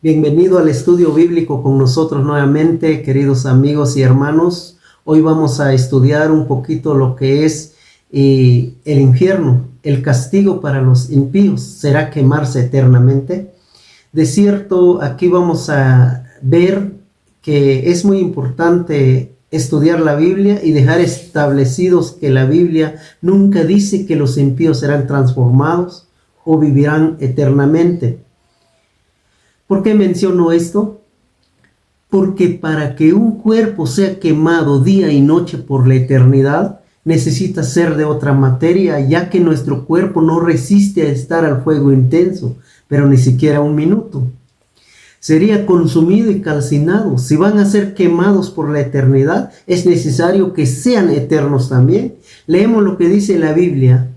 Bienvenido al estudio bíblico con nosotros nuevamente, queridos amigos y hermanos. Hoy vamos a estudiar un poquito lo que es el infierno, el castigo para los impíos. ¿Será quemarse eternamente? De cierto, aquí vamos a ver que es muy importante estudiar la Biblia y dejar establecidos que la Biblia nunca dice que los impíos serán transformados o vivirán eternamente. ¿Por qué menciono esto? Porque para que un cuerpo sea quemado día y noche por la eternidad, necesita ser de otra materia, ya que nuestro cuerpo no resiste a estar al fuego intenso, pero ni siquiera un minuto. Sería consumido y calcinado. Si van a ser quemados por la eternidad, es necesario que sean eternos también. Leemos lo que dice la Biblia,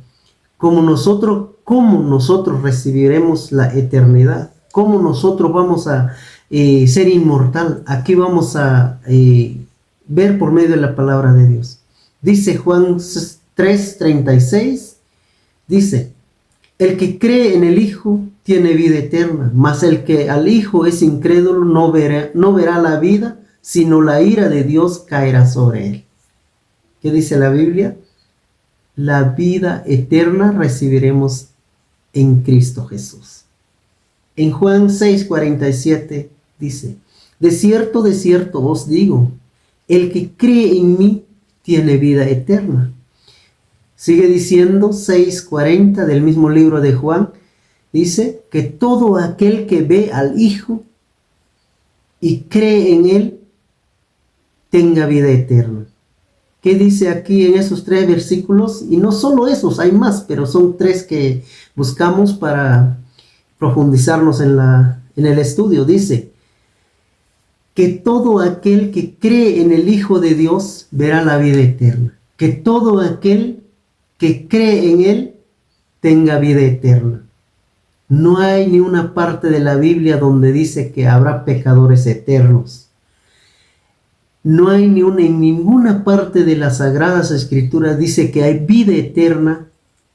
cómo nosotros recibiremos la eternidad. ¿Cómo nosotros vamos a ser inmortal? Aquí vamos a ver por medio de la palabra de Dios. Dice Juan 3:36, dice, el que cree en el Hijo tiene vida eterna, mas el que al Hijo es incrédulo no verá la vida, sino la ira de Dios caerá sobre él. ¿Qué dice la Biblia? La vida eterna recibiremos en Cristo Jesús. En Juan 6:47 dice, de cierto os digo, el que cree en mí tiene vida eterna. Sigue diciendo 6:40 del mismo libro de Juan, dice que todo aquel que ve al Hijo y cree en él, tenga vida eterna. ¿Qué dice aquí en esos 3 versículos? Y no solo esos, hay más, pero son 3 que buscamos para profundizarnos en el estudio. Dice que todo aquel que cree en el Hijo de Dios verá la vida eterna. Que todo aquel que cree en él tenga vida eterna. No hay ni una parte de la Biblia donde dice que habrá pecadores eternos. No hay en ninguna parte de las Sagradas Escrituras dice que hay vida eterna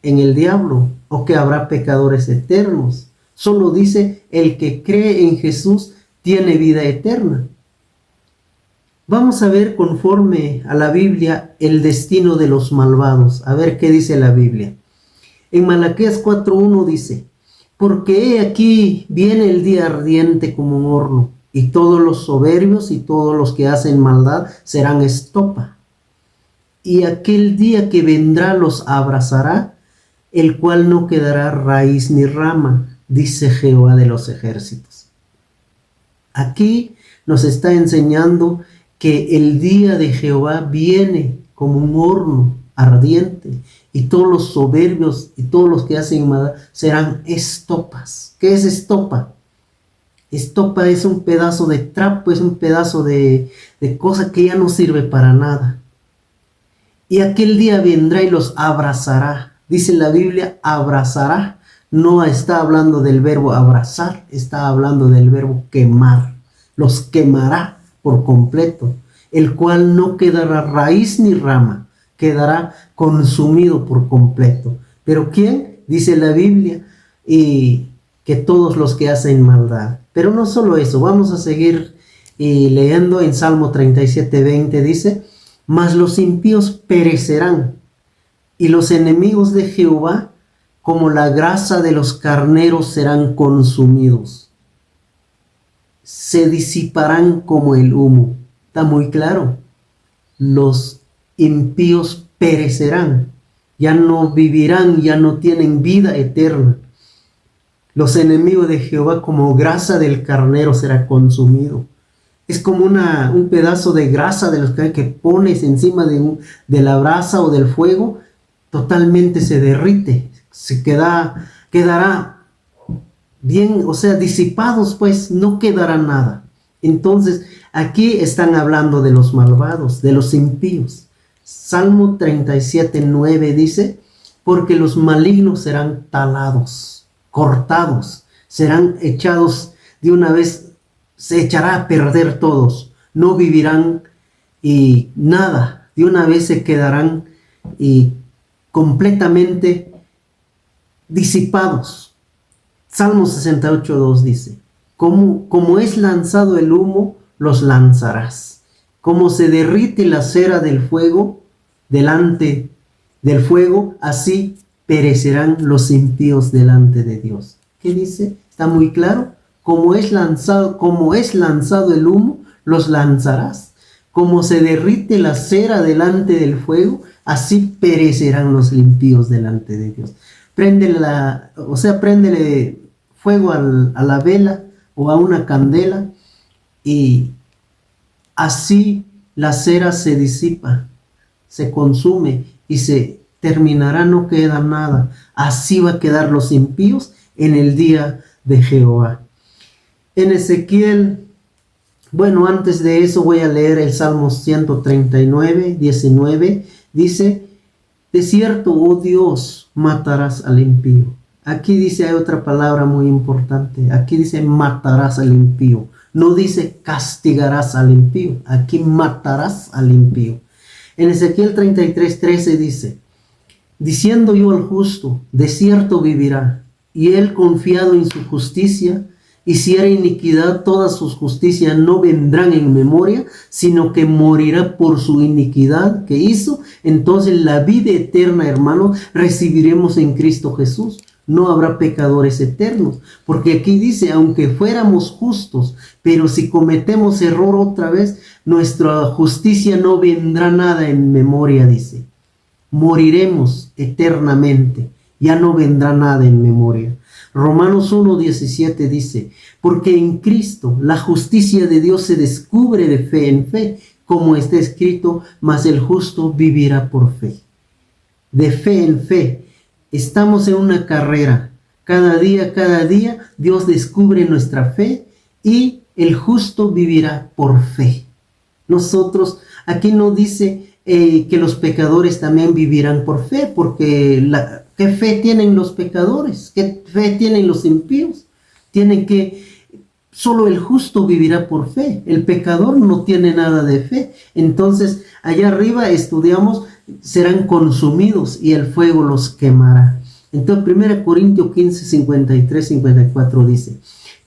en el diablo o que habrá pecadores eternos. Solo dice, el que cree en Jesús tiene vida eterna. Vamos a ver conforme a la Biblia el destino de los malvados. A ver qué dice la Biblia. En Malaquías 4:1 dice, porque he aquí viene el día ardiente como un horno, y todos los soberbios y todos los que hacen maldad serán estopa. Y aquel día que vendrá los abrazará, el cual no quedará raíz ni rama, dice Jehová de los ejércitos. Aquí nos está enseñando que el día de Jehová viene como un horno ardiente y todos los soberbios y todos los que hacen maldad serán estopas. ¿Qué es estopa? Estopa es un pedazo de trapo, es un pedazo de cosa que ya no sirve para nada. Y aquel día vendrá y los abrazará. Dice la Biblia, abrazará. No está hablando del verbo abrazar, está hablando del verbo quemar. Los quemará por completo, el cual no quedará raíz ni rama, quedará consumido por completo. ¿Pero quién? Dice la Biblia, y que todos los que hacen maldad. Pero no solo eso, vamos a seguir leyendo en Salmo 37:20, dice, mas los impíos perecerán, y los enemigos de Jehová, como la grasa de los carneros, serán consumidos. Se disiparán como el humo. Está muy claro. Los impíos perecerán. Ya no vivirán, ya no tienen vida eterna. Los enemigos de Jehová, como grasa del carnero, será consumido. Es como un pedazo de grasa de los que pones encima de la brasa o del fuego. Totalmente se derrite. Quedará bien, o sea, disipados, pues no quedará nada. Entonces, aquí están hablando de los malvados, de los impíos. Salmo 37:9 dice, porque los malignos serán talados, cortados, serán echados de una vez, se echará a perder todos, no vivirán y nada, de una vez se quedarán y completamente disipados. Salmo 68:2 dice, Como es lanzado el humo, los lanzarás. Como se derrite la cera del fuego delante del fuego, así perecerán los impíos delante de Dios. ¿Qué dice? Está muy claro. Como es lanzado el humo, los lanzarás. Como se derrite la cera delante del fuego, así perecerán los impíos delante de Dios. Préndele fuego a la vela o a una candela y así la cera se disipa, se consume y se terminará, no queda nada. Así va a quedar los impíos en el día de Jehová. En Ezequiel, antes de eso voy a leer el Salmo 139, 19. Dice: de cierto, oh Dios, matarás al impío. Aquí dice, hay otra palabra muy importante. Aquí dice matarás al impío. No dice castigarás al impío. Aquí matarás al impío. En Ezequiel 33:13 dice: diciendo yo al justo, de cierto vivirá, y él confiado en su justicia, hiciera iniquidad, todas sus justicias no vendrán en memoria, sino que morirá por su iniquidad que hizo. Entonces la vida eterna, hermanos, recibiremos en Cristo Jesús. No habrá pecadores eternos, porque aquí dice, aunque fuéramos justos, pero si cometemos error otra vez, nuestra justicia no vendrá nada en memoria, dice. Moriremos eternamente, ya no vendrá nada en memoria. Romanos 1:17 dice: porque en Cristo la justicia de Dios se descubre de fe en fe, como está escrito, mas el justo vivirá por fe. De fe en fe. Estamos en una carrera. Cada día, Dios descubre nuestra fe y el justo vivirá por fe. Nosotros, aquí no dice que los pecadores también vivirán por fe, porque ¿qué fe tienen los pecadores? ¿Qué fe tienen los impíos? Solo el justo vivirá por fe. El pecador no tiene nada de fe. Entonces, allá arriba estudiamos, serán consumidos y el fuego los quemará. Entonces, 1 Corintios 15, 53, 54 dice: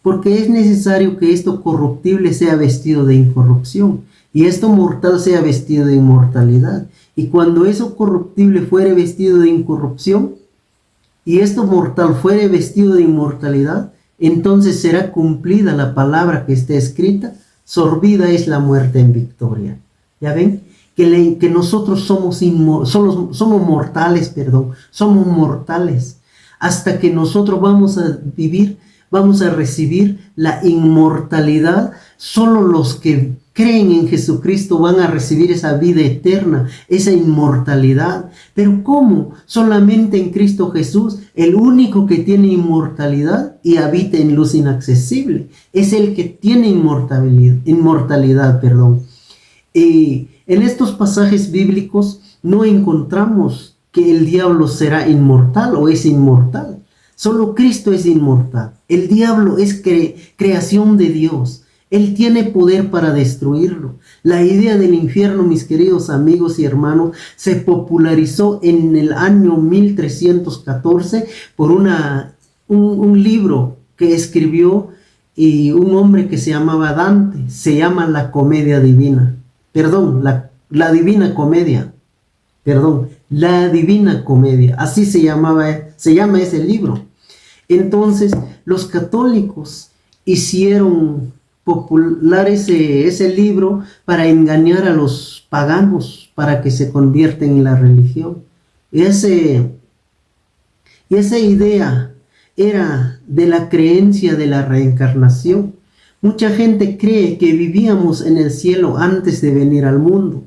porque es necesario que esto corruptible sea vestido de incorrupción, y esto mortal sea vestido de inmortalidad. Y cuando eso corruptible fuere vestido de incorrupción, y esto mortal fuere vestido de inmortalidad, entonces será cumplida la palabra que está escrita: sorbida es la muerte en victoria. ¿Ya ven? Que nosotros somos mortales, somos mortales. Hasta que nosotros vamos a recibir la inmortalidad. Solo los que creen en Jesucristo van a recibir esa vida eterna, esa inmortalidad. Pero ¿cómo? Solamente en Cristo Jesús, el único que tiene inmortalidad y habita en luz inaccesible. Es el que tiene inmortalidad. Y en estos pasajes bíblicos no encontramos que el diablo será inmortal o es inmortal. Solo Cristo es inmortal. El diablo es creación de Dios. Él tiene poder para destruirlo. La idea del infierno, mis queridos amigos y hermanos, se popularizó en el año 1314 por un libro que escribió un hombre que se llamaba Dante. Se llama La Comedia Divina. La Divina Comedia. La Divina Comedia. Así se llama ese libro. Entonces, los católicos hicieron popular ese libro para engañar a los paganos, para que se convierten en la religión. Y esa idea era de la creencia de la reencarnación. Mucha gente cree que vivíamos en el cielo antes de venir al mundo.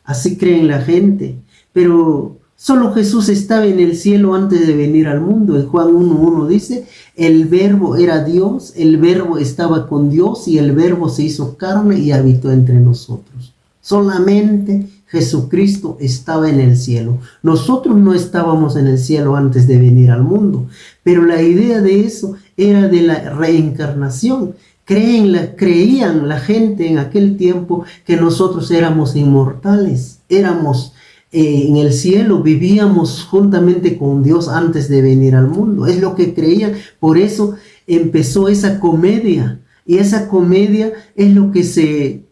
Así creen la gente. Pero solo Jesús estaba en el cielo antes de venir al mundo. En Juan 1:1 dice: el verbo era Dios, el verbo estaba con Dios y el verbo se hizo carne y habitó entre nosotros. Solamente Jesucristo estaba en el cielo. Nosotros no estábamos en el cielo antes de venir al mundo. Pero la idea de eso era de la reencarnación. Creían la gente en aquel tiempo que nosotros éramos inmortales, éramos en el cielo, vivíamos juntamente con Dios antes de venir al mundo. Es lo que creían. Por eso empezó esa comedia. Y esa comedia es lo que se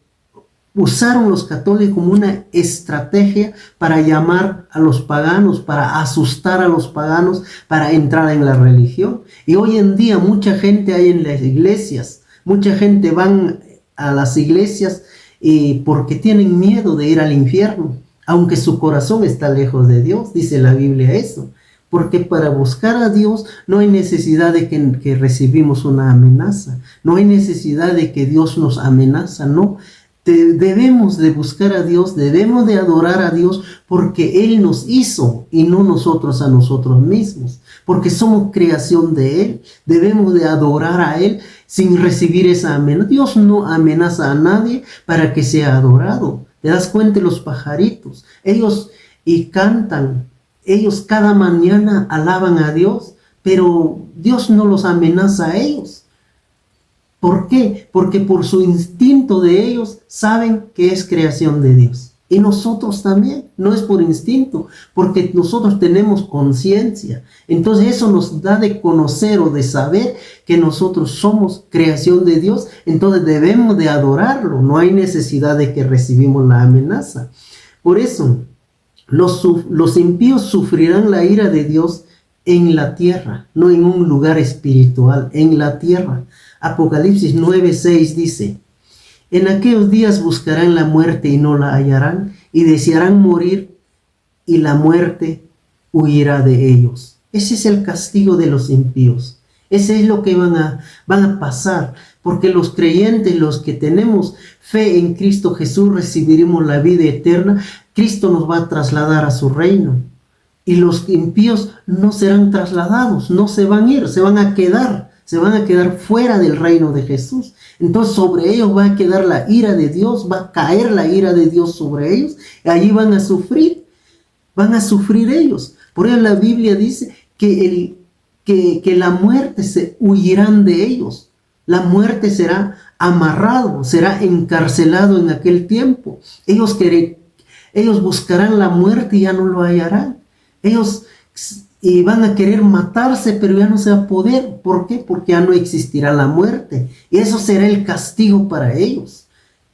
usaron los católicos como una estrategia para llamar a los paganos, para asustar a los paganos, para entrar en la religión. Y hoy en día mucha gente hay en las iglesias, mucha gente van a las iglesias porque tienen miedo de ir al infierno, aunque su corazón está lejos de Dios, dice la Biblia eso. Porque para buscar a Dios no hay necesidad de que recibimos una amenaza, no hay necesidad de que Dios nos amenaza, no. Debemos de buscar a Dios, debemos de adorar a Dios porque Él nos hizo y no nosotros a nosotros mismos, porque somos creación de Él. Debemos de adorar a Él sin recibir esa amenaza. Dios no amenaza a nadie para que sea adorado. ¿Te das cuenta? Los pajaritos, ellos cantan, ellos cada mañana alaban a Dios, pero Dios no los amenaza a ellos. ¿Por qué? Porque por su instinto de ellos saben que es creación de Dios. Y nosotros también, no es por instinto, porque nosotros tenemos conciencia. Entonces eso nos da de conocer o de saber que nosotros somos creación de Dios. Entonces debemos de adorarlo. No hay necesidad de que recibimos la amenaza. Por eso, los impíos sufrirán la ira de Dios en la tierra, no en un lugar espiritual, en la tierra. Apocalipsis 9:6 dice: en aquellos días buscarán la muerte y no la hallarán, y desearán morir, y la muerte huirá de ellos. Ese es el castigo de los impíos. Ese es lo que van a pasar, porque los creyentes, los que tenemos fe en Cristo Jesús, recibiremos la vida eterna. Cristo nos va a trasladar a su reino. Y los impíos no serán trasladados, no se van a ir, se van a quedar fuera del reino de Jesús. Entonces sobre ellos va a quedar la ira de Dios, va a caer la ira de Dios sobre ellos, y allí van a sufrir ellos. Por eso la Biblia dice que la muerte se huirán de ellos. La muerte será amarrado, será encarcelado en aquel tiempo. Ellos buscarán la muerte y ya no lo hallarán. Ellos van a querer matarse, pero ya no se va a poder. ¿Por qué? Porque ya no existirá la muerte. Y eso será el castigo para ellos.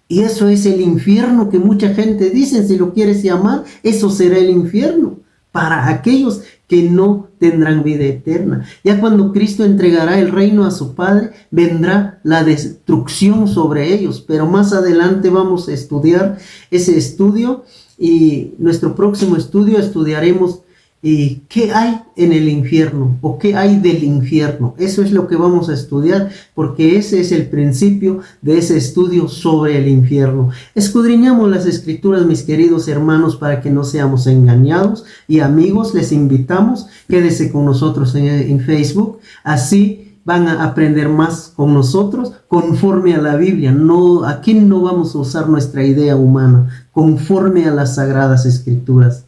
Y eso es el infierno que mucha gente dice, si lo quieres llamar, eso será el infierno para aquellos que no tendrán vida eterna. Ya cuando Cristo entregará el reino a su Padre, vendrá la destrucción sobre ellos. Pero más adelante vamos a estudiar ese estudio, y nuestro próximo estudio estudiaremos qué hay en el infierno o qué hay del infierno. Eso es lo que vamos a estudiar, porque ese es el principio de ese estudio sobre el infierno. Escudriñamos las escrituras, mis queridos hermanos, para que no seamos engañados. Y amigos, les invitamos, quédese con nosotros en Facebook, así van a aprender más con nosotros conforme a la Biblia. No, aquí no vamos a usar nuestra idea humana, conforme a las sagradas escrituras.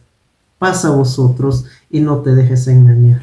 Pasa a vosotros y no te dejes engañar.